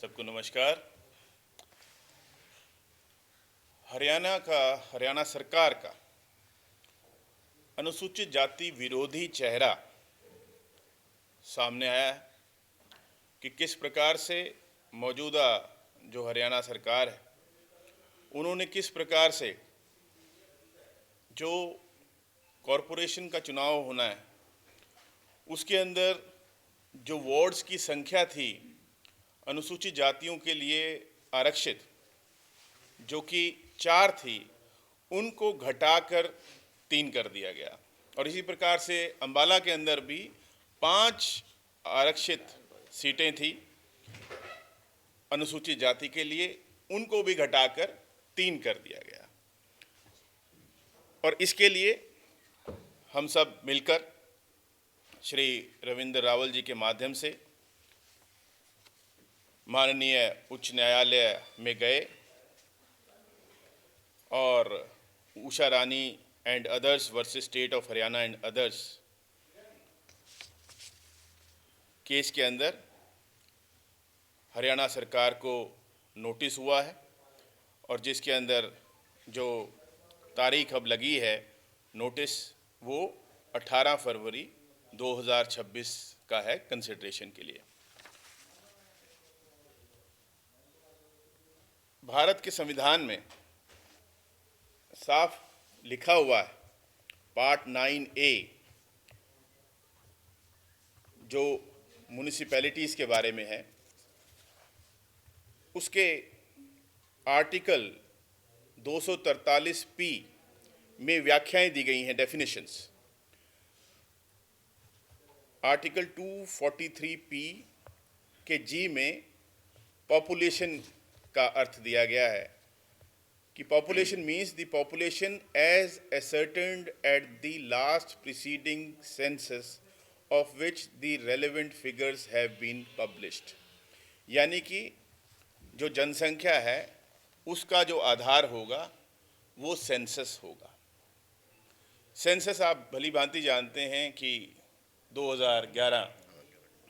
सबको नमस्कार। हरियाणा सरकार का अनुसूचित जाति विरोधी चेहरा सामने आया है कि किस प्रकार से मौजूदा जो हरियाणा सरकार है उन्होंने किस प्रकार से जो कॉरपोरेशन का चुनाव होना है उसके अंदर जो वार्ड्स की संख्या थी अनुसूचित जातियों के लिए आरक्षित जो कि 4 थी उनको घटाकर 3 कर दिया गया। और इसी प्रकार से अंबाला के अंदर भी 5 आरक्षित सीटें थी अनुसूचित जाति के लिए, उनको भी घटाकर 3 कर दिया गया। और इसके लिए हम सब मिलकर श्री रविंद्र रावल जी के माध्यम से माननीय उच्च न्यायालय में गए और Usha Rani and others versus state of Haryana and others case के अंदर हरियाणा सरकार को नोटिस हुआ है और जिसके अंदर जो तारीख अब लगी है नोटिस वो 18 फरवरी 2026 का है कंसिडरेशन के लिए। भारत के संविधान में साफ लिखा हुआ है पार्ट 9A जो म्युनिसिपैलिटीज़ के बारे में है, उसके आर्टिकल 243P में व्याख्याएं दी गई हैं, डेफिनेशंस। आर्टिकल 243P के G में पॉपुलेशन का अर्थ दिया गया है कि population means the population as ascertained at the last preceding census of which the relevant figures have been published. यानी कि जो जनसंख्या है उसका जो आधार होगा वो सेंसस होगा। सेंसस आप भली भांति जानते हैं कि 2011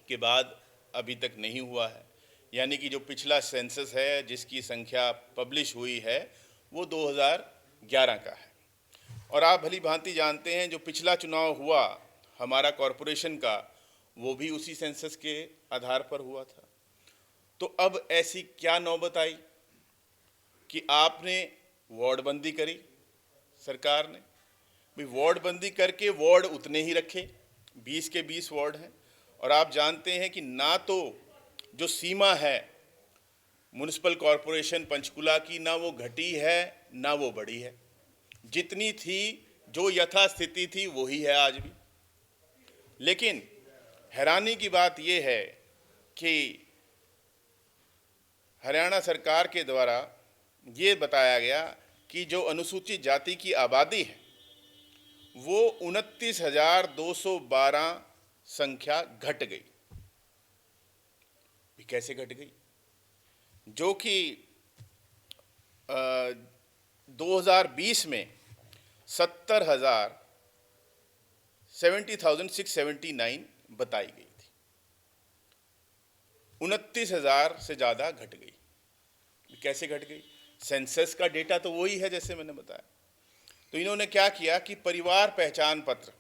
के बाद अभी तक नहीं हुआ है, यानी कि जो पिछला सेंसस है जिसकी संख्या पब्लिश हुई है वो 2011 का है। और आप भली भांति जानते हैं जो पिछला चुनाव हुआ हमारा कॉरपोरेशन का वो भी उसी सेंसस के आधार पर हुआ था। तो अब ऐसी क्या नौबत आई कि आपने वार्ड बंदी करी, सरकार ने भी वार्ड बंदी करके वार्ड उतने ही रखे, 20 के 20 वार्ड हैं। और आप जानते हैं कि ना तो जो सीमा है म्युनिसिपल कॉरपोरेशन पंचकुला की ना वो घटी है ना वो बढ़ी है, जितनी थी जो यथास्थिति थी वही है आज भी। लेकिन हैरानी की बात यह है कि हरियाणा सरकार के द्वारा ये बताया गया कि जो अनुसूचित जाति की आबादी है वो 29,212 संख्या घट गई। कैसे घट गई? जो कि 2020 में 70,679 बताई गई थी, 29,000 से ज़्यादा घट गई। कैसे घट गई? सेंसस का डेटा तो वही है जैसे मैंने बताया। तो इन्होंने क्या किया कि परिवार पहचान पत्र,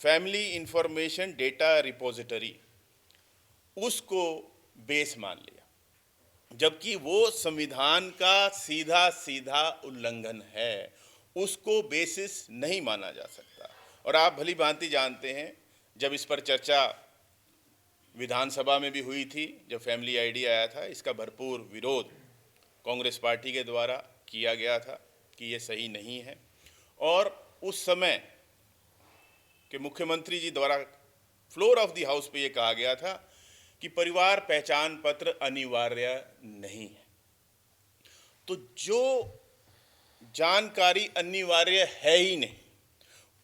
फैमिली इंफॉर्मेशन डेटा रिपोजिटरी, उसको बेस मान लिया, जबकि वो संविधान का सीधा सीधा उल्लंघन है, उसको बेसिस नहीं माना जा सकता। और आप भली भांति जानते हैं जब इस पर चर्चा विधानसभा में भी हुई थी, जब फैमिली आईडी आया था, इसका भरपूर विरोध कांग्रेस पार्टी के द्वारा किया गया था कि ये सही नहीं है। और उस समय के मुख्यमंत्री जी द्वारा फ्लोर ऑफ द हाउस पे ये कहा गया था कि परिवार पहचान पत्र अनिवार्य नहीं है। तो जो जानकारी अनिवार्य है ही नहीं,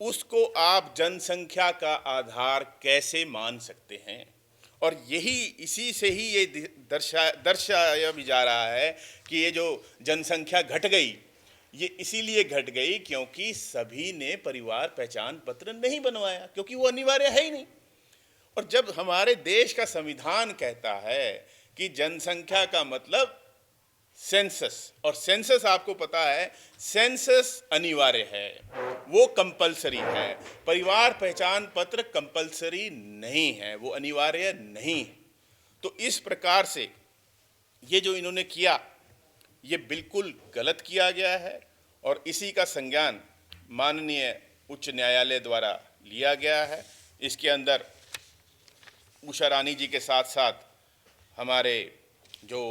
उसको आप जनसंख्या का आधार कैसे मान सकते हैं? और इसी से ही ये दर्शाया भी जा रहा है कि ये जो जनसंख्या घट गई, ये इसीलिए घट गई क्योंकि सभी ने परिवार पहचान पत्र नहीं बनवाया, क्योंकि वो अनिवार्य है ही नहीं। और जब हमारे देश का संविधान कहता है कि जनसंख्या का मतलब सेंसस, और सेंसस आपको पता है, सेंसस अनिवार्य है, वो कंपलसरी है। परिवार पहचान पत्र कंपलसरी नहीं है, वो अनिवार्य नहीं है। तो इस प्रकार से ये जो इन्होंने किया, ये बिल्कुल गलत किया गया है, और इसी का संज्ञान माननीय उच्च न्यायालय द्वारा लिया गया है। इसके अंदर उषा रानी जी के साथ साथ हमारे जो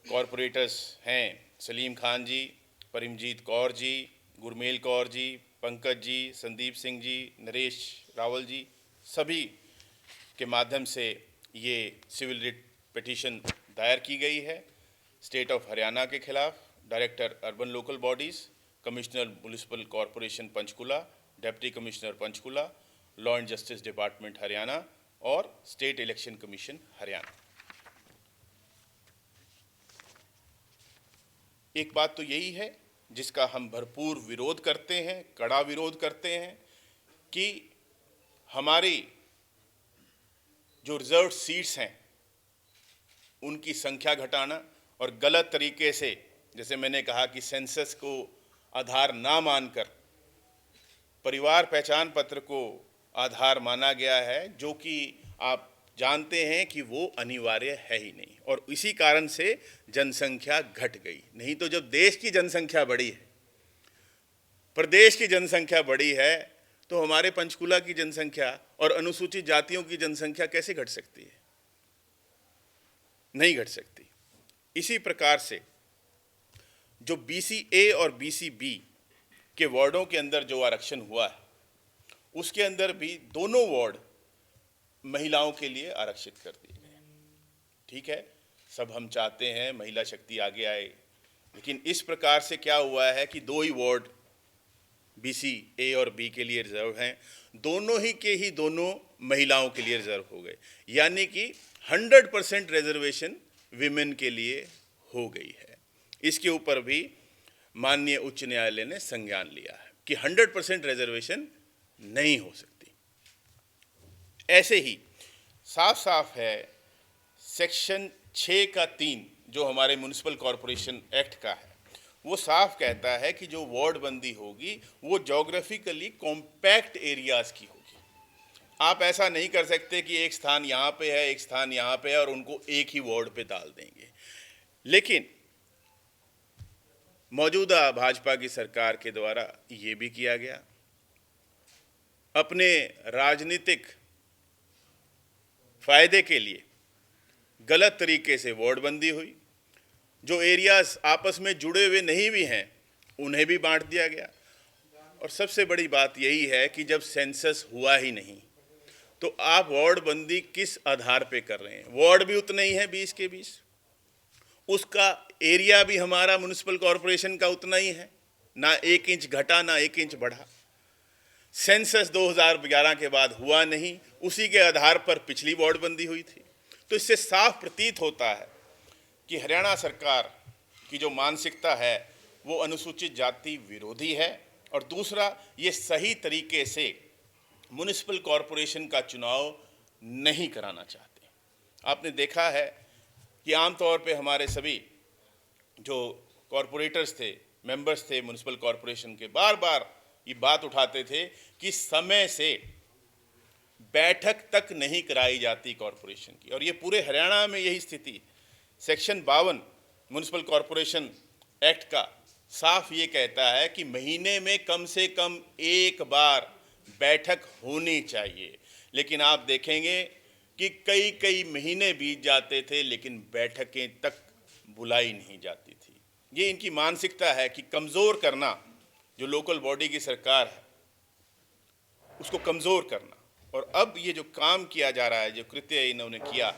कॉरपोरेटर्स हैं, सलीम खान जी, परमजीत कौर जी, गुरमेल कौर जी, पंकज जी, संदीप सिंह जी, नरेश रावल जी, सभी के माध्यम से ये सिविल रिट पिटीशन दायर की गई है स्टेट ऑफ हरियाणा के खिलाफ, director urban local bodies, commissioner municipal corporation Panchkula, deputy commissioner Panchkula, law and justice department Haryana और स्टेट इलेक्शन कमीशन हरियाणा। एक बात तो यही है जिसका हम भरपूर विरोध करते हैं, कड़ा विरोध करते हैं, कि हमारी जो रिजर्व सीट्स हैं उनकी संख्या घटाना और गलत तरीके से, जैसे मैंने कहा कि सेंसस को आधार ना मानकर परिवार पहचान पत्र को आधार माना गया है, जो कि आप जानते हैं कि वो अनिवार्य है ही नहीं, और इसी कारण से जनसंख्या घट गई। नहीं तो जब देश की जनसंख्या बढ़ी है, प्रदेश की जनसंख्या बढ़ी है, तो हमारे पंचकुला की जनसंख्या और अनुसूचित जातियों की जनसंख्या कैसे घट सकती है? नहीं घट सकती। इसी प्रकार से जो BC-A और BC-B के वार्डों के अंदर जो आरक्षण हुआ है, उसके अंदर भी दोनों वार्ड महिलाओं के लिए आरक्षित कर दिए गए। ठीक है, सब हम चाहते हैं महिला शक्ति आगे आए, लेकिन इस प्रकार से क्या हुआ है कि दो ही वार्ड BC-A और B के लिए रिजर्व हैं, दोनों ही के ही दोनों महिलाओं के लिए रिजर्व हो गए, यानी कि 100% रिजर्वेशन विमेन के लिए हो गई है। इसके ऊपर भी माननीय उच्च न्यायालय ने संज्ञान लिया है कि 100% रिजर्वेशन नहीं हो सकती। ऐसे ही साफ साफ है सेक्शन 6 का 3 जो हमारे म्युनिसिपल कॉरपोरेशन एक्ट का है, वो साफ कहता है कि जो वार्ड बंदी होगी वो जोग्राफिकली कॉम्पैक्ट एरियाज की होगी। आप ऐसा नहीं कर सकते कि एक स्थान यहाँ पे है, एक स्थान यहाँ पे है और उनको एक ही वार्ड पे डाल देंगे। लेकिन मौजूदा भाजपा की सरकार के द्वारा ये भी किया गया। अपने राजनीतिक फायदे के लिए गलत तरीके से वार्ड बंदी हुई, जो एरियाज आपस में जुड़े हुए नहीं भी हैं उन्हें भी बांट दिया गया। और सबसे बड़ी बात यही है कि जब सेंसस हुआ ही नहीं तो आप वार्ड बंदी किस आधार पे कर रहे हैं? वार्ड भी उतने ही हैं 20 के 20, उसका एरिया भी हमारा म्युनिसिपल कॉरपोरेशन का उतना ही है, ना 1 इंच घटा ना 1 इंच बढ़ा। सेंसस 2011 के बाद हुआ नहीं, उसी के आधार पर पिछली वार्ड बंदी हुई थी। तो इससे साफ प्रतीत होता है कि हरियाणा सरकार की जो मानसिकता है वो अनुसूचित जाति विरोधी है, और दूसरा ये सही तरीके से म्युनिसिपल कॉरपोरेशन का चुनाव नहीं कराना चाहते। आपने देखा है कि आमतौर पे हमारे सभी जो कॉरपोरेटर्स थे, मेंबर्स थे म्युनिसिपल कॉरपोरेशन के, बार बार ये बात उठाते थे कि समय से बैठक तक नहीं कराई जाती कॉरपोरेशन की, और ये पूरे हरियाणा में यही स्थिति। सेक्शन 52 म्युनिसिपल कॉरपोरेशन एक्ट का साफ ये कहता है कि महीने में कम से कम एक बार बैठक होनी चाहिए, लेकिन आप देखेंगे कि कई कई महीने बीत जाते थे लेकिन बैठकें तक बुलाई नहीं जाती थी। ये इनकी मानसिकता है कि कमज़ोर करना जो लोकल बॉडी की सरकार है उसको कमज़ोर करना। और अब ये जो काम किया जा रहा है, जो कृत्य इन्होंने किया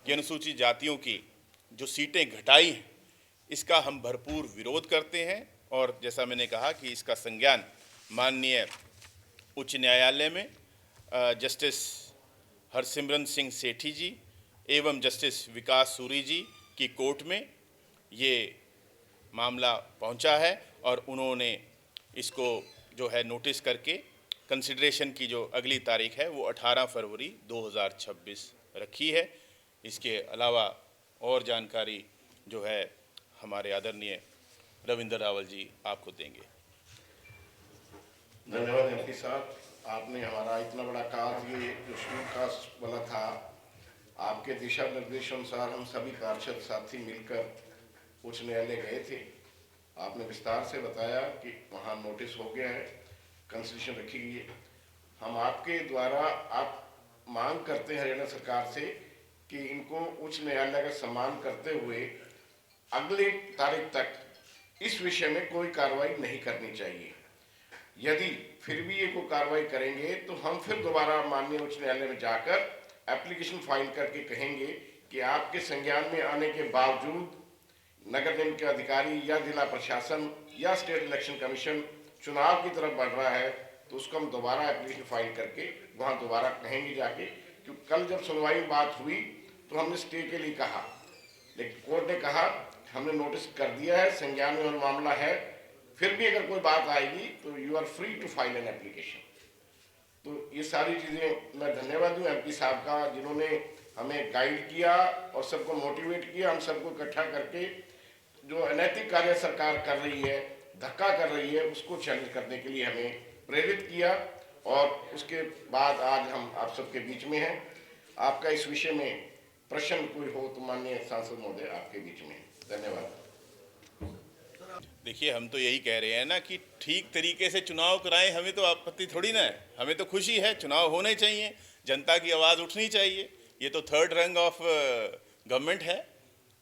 कि अनुसूचित जातियों की जो सीटें घटाई हैं, इसका हम भरपूर विरोध करते हैं। और जैसा मैंने कहा कि इसका संज्ञान माननीय उच्च न्यायालय में जस्टिस हरसिमरन सिंह सेठी जी एवं जस्टिस विकास सूरी जी की कोर्ट में ये मामला पहुंचा है, और उन्होंने इसको जो है नोटिस करके कंसिडरेशन की जो अगली तारीख है वो 18 फरवरी 2026 रखी है। इसके अलावा और जानकारी जो है हमारे आदरणीय रविंद्र रावल जी आपको देंगे। धन्यवाद एमपी साहब, आपने हमारा इतना बड़ा कार्य ये जो शुरू कास्ट वाला था, आपके दिशा निर्देश अनुसार हम सभी पार्षद साथी मिलकर उच्च न्यायालय गए थे। आपने विस्तार से बताया कि वहाँ नोटिस हो गया है, कंसल्टेशन रखी गई है। हम आपके द्वारा आप मांग करते हैं हरियाणा सरकार से कि इनको उच्च न्यायालय का सम्मान करते हुए अगली तारीख तक इस विषय में कोई कार्रवाई नहीं करनी चाहिए। यदि फिर भी ये कोई कार्रवाई करेंगे तो हम फिर दोबारा माननीय उच्च न्यायालय में जाकर एप्लीकेशन फाइल करके कहेंगे कि आपके संज्ञान में आने के बावजूद नगर निगम के अधिकारी या जिला प्रशासन या स्टेट इलेक्शन कमीशन चुनाव की तरफ बढ़ रहा है, तो उसको हम दोबारा एप्लीकेशन फाइल करके वहाँ दोबारा कहेंगे जाके। क्योंकि कल जब सुनवाई में बात हुई तो हमने स्टे के लिए कहा, लेकिन कोर्ट ने कहा हमने नोटिस कर दिया है, संज्ञान में मामला है, फिर भी अगर कोई बात आएगी तो you are free to file an application. तो ये सारी चीज़ें मैं धन्यवाद दूँ एमपी साहब का, जिन्होंने हमें गाइड किया और सबको मोटिवेट किया। हम सबको इकट्ठा करके जो अनैतिक कार्य सरकार कर रही है, धक्का कर रही है, उसको चैलेंज करने के लिए हमें प्रेरित किया और उसके बाद आज हम आप सबके बीच में हैं। आपका इस विषय में प्रश्न कोई हो तो माननीय सांसद महोदय आपके बीच में। धन्यवाद। देखिए, हम तो यही कह रहे हैं ना कि ठीक तरीके से चुनाव कराएं, हमें तो आपत्ति थोड़ी ना है, हमें तो खुशी है, चुनाव होने चाहिए, जनता की आवाज़ उठनी चाहिए। ये तो थर्ड रंग ऑफ गवर्नमेंट है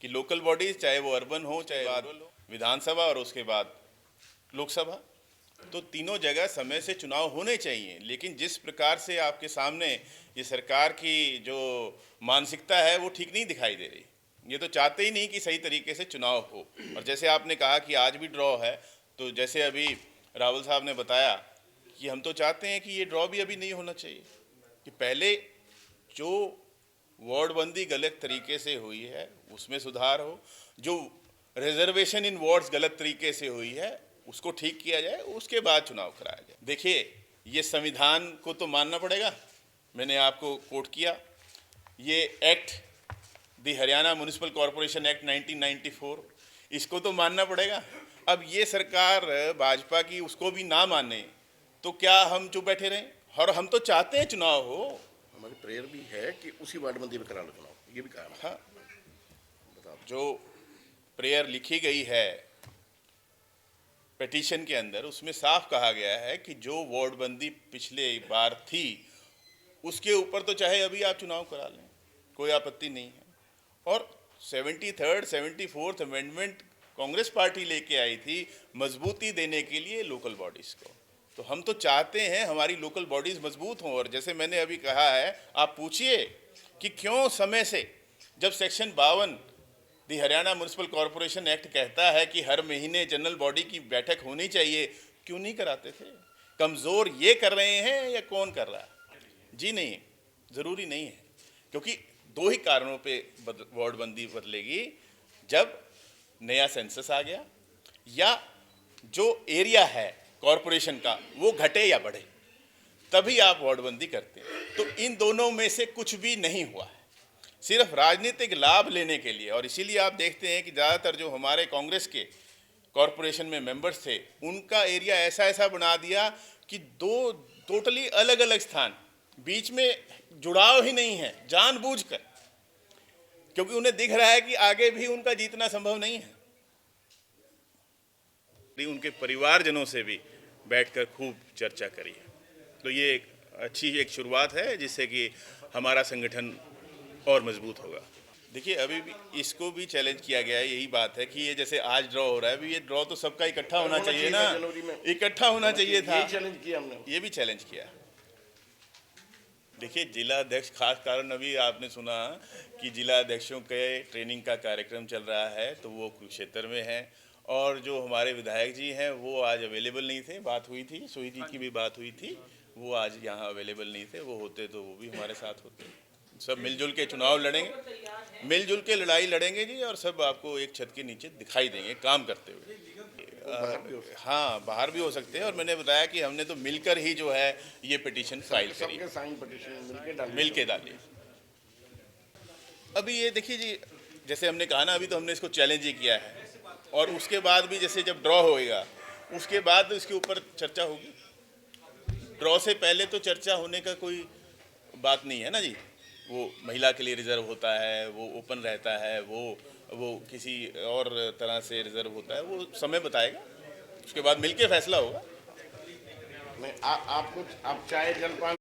कि लोकल बॉडीज, चाहे वो अर्बन हो, चाहे विधानसभा और उसके बाद लोकसभा, तो तीनों जगह समय से चुनाव होने चाहिए। लेकिन जिस प्रकार से आपके सामने ये सरकार की जो मानसिकता है वो ठीक नहीं दिखाई दे रही। ये तो चाहते ही नहीं कि सही तरीके से चुनाव हो। और जैसे आपने कहा कि आज भी ड्रॉ है, तो जैसे अभी रावल साहब ने बताया कि हम तो चाहते हैं कि ये ड्रॉ भी अभी नहीं होना चाहिए, कि पहले जो वार्डबंदी गलत तरीके से हुई है उसमें सुधार हो, जो रिजर्वेशन इन वार्ड्स गलत तरीके से हुई है उसको ठीक किया जाए, उसके बाद चुनाव कराया जाए। देखिए, ये संविधान को तो मानना पड़ेगा। मैंने आपको कोट किया, ये act the Haryana municipal corporation act 1994, इसको तो मानना पड़ेगा। अब ये सरकार भाजपा की उसको भी ना माने तो क्या हम चुप बैठे रहें? और हम तो चाहते हैं चुनाव हो। हमारी प्रेयर भी है कि उसी वार्डबंदी में करा लो चुनाव, ये भी कहा। हाँ, जो प्रेयर लिखी गई है पिटीशन के अंदर, उसमें साफ कहा गया है कि जो वार्डबंदी पिछले बार थी उसके ऊपर तो चाहे अभी आप चुनाव करा लें, कोई आपत्ति नहीं है। और 73rd 74th amendment Congress party लेके आई थी मजबूती देने के लिए लोकल बॉडीज़ को। तो हम तो चाहते हैं हमारी लोकल बॉडीज़ मजबूत हों। और जैसे मैंने अभी कहा है, आप पूछिए कि क्यों समय से, जब सेक्शन 52 दी हरियाणा म्युनिसिपल कॉरपोरेशन एक्ट कहता है कि हर महीने जनरल बॉडी की बैठक होनी चाहिए, क्यों नहीं कराते थे? कमज़ोर ये कर रहे हैं या कौन कर रहा है? जी नहीं, ज़रूरी नहीं है, क्योंकि दो ही कारणों पे वार्डबंदी बदलेगी। जब नया सेंसस आ गया या जो एरिया है कॉरपोरेशन का वो घटे या बढ़े, तभी आप वार्डबंदी करते हैं। तो इन दोनों में से कुछ भी नहीं हुआ है, सिर्फ राजनीतिक लाभ लेने के लिए। और इसीलिए आप देखते हैं कि ज़्यादातर जो हमारे कांग्रेस के कॉरपोरेशन में मेंबर्स थे, उनका एरिया ऐसा ऐसा बना दिया कि दो टोटली अलग अलग स्थान, बीच में जुड़ाव ही नहीं है, जानबूझकर, क्योंकि उन्हें दिख रहा है कि आगे भी उनका जीतना संभव नहीं है। उनके परिवारजनों से भी बैठकर खूब चर्चा करी है। तो ये एक अच्छी एक शुरुआत है जिससे कि हमारा संगठन और मजबूत होगा। देखिए, अभी भी इसको भी चैलेंज किया गया है। यही बात है कि ये जैसे आज ड्रॉ हो रहा है, अभी ये ड्रॉ तो सबका इकट्ठा होना चाहिए ना, इकट्ठा होना चाहिए था। चैलेंज किया हमने, ये भी चैलेंज किया। देखिए, जिला अध्यक्ष, खास कारण अभी आपने सुना कि जिला अध्यक्षों के ट्रेनिंग का कार्यक्रम चल रहा है, तो वो कुरुक्षेत्र में है। और जो हमारे विधायक जी हैं वो आज अवेलेबल नहीं थे, बात हुई थी, सोही जी की भी बात हुई थी, वो आज यहाँ अवेलेबल नहीं थे। वो होते तो वो भी हमारे साथ होते। सब मिलजुल के चुनाव लड़ेंगे, मिलजुल के लड़ाई लड़ेंगे जी, और सब आपको एक छत के नीचे दिखाई देंगे काम करते हुए। हाँ, बाहर भी हो सकते हैं। और मैंने बताया कि हमने तो मिलकर ही जो है ये पिटीशन फाइल करी, साइन पिटीशन मिल के डाली। अभी ये देखिए जी, जैसे हमने कहा ना, अभी तो हमने इसको चैलेंज ही किया है, और उसके बाद भी जैसे जब ड्रॉ होएगा उसके बाद इसके ऊपर चर्चा होगी। ड्रॉ से पहले तो चर्चा होने का कोई बात नहीं है ना जी। वो महिला के लिए रिजर्व होता है, वो ओपन रहता है, वो किसी और तरह से रिजर्व होता है, वो समय बताएगा, उसके बाद मिलके फैसला होगा। आप चाय जलपान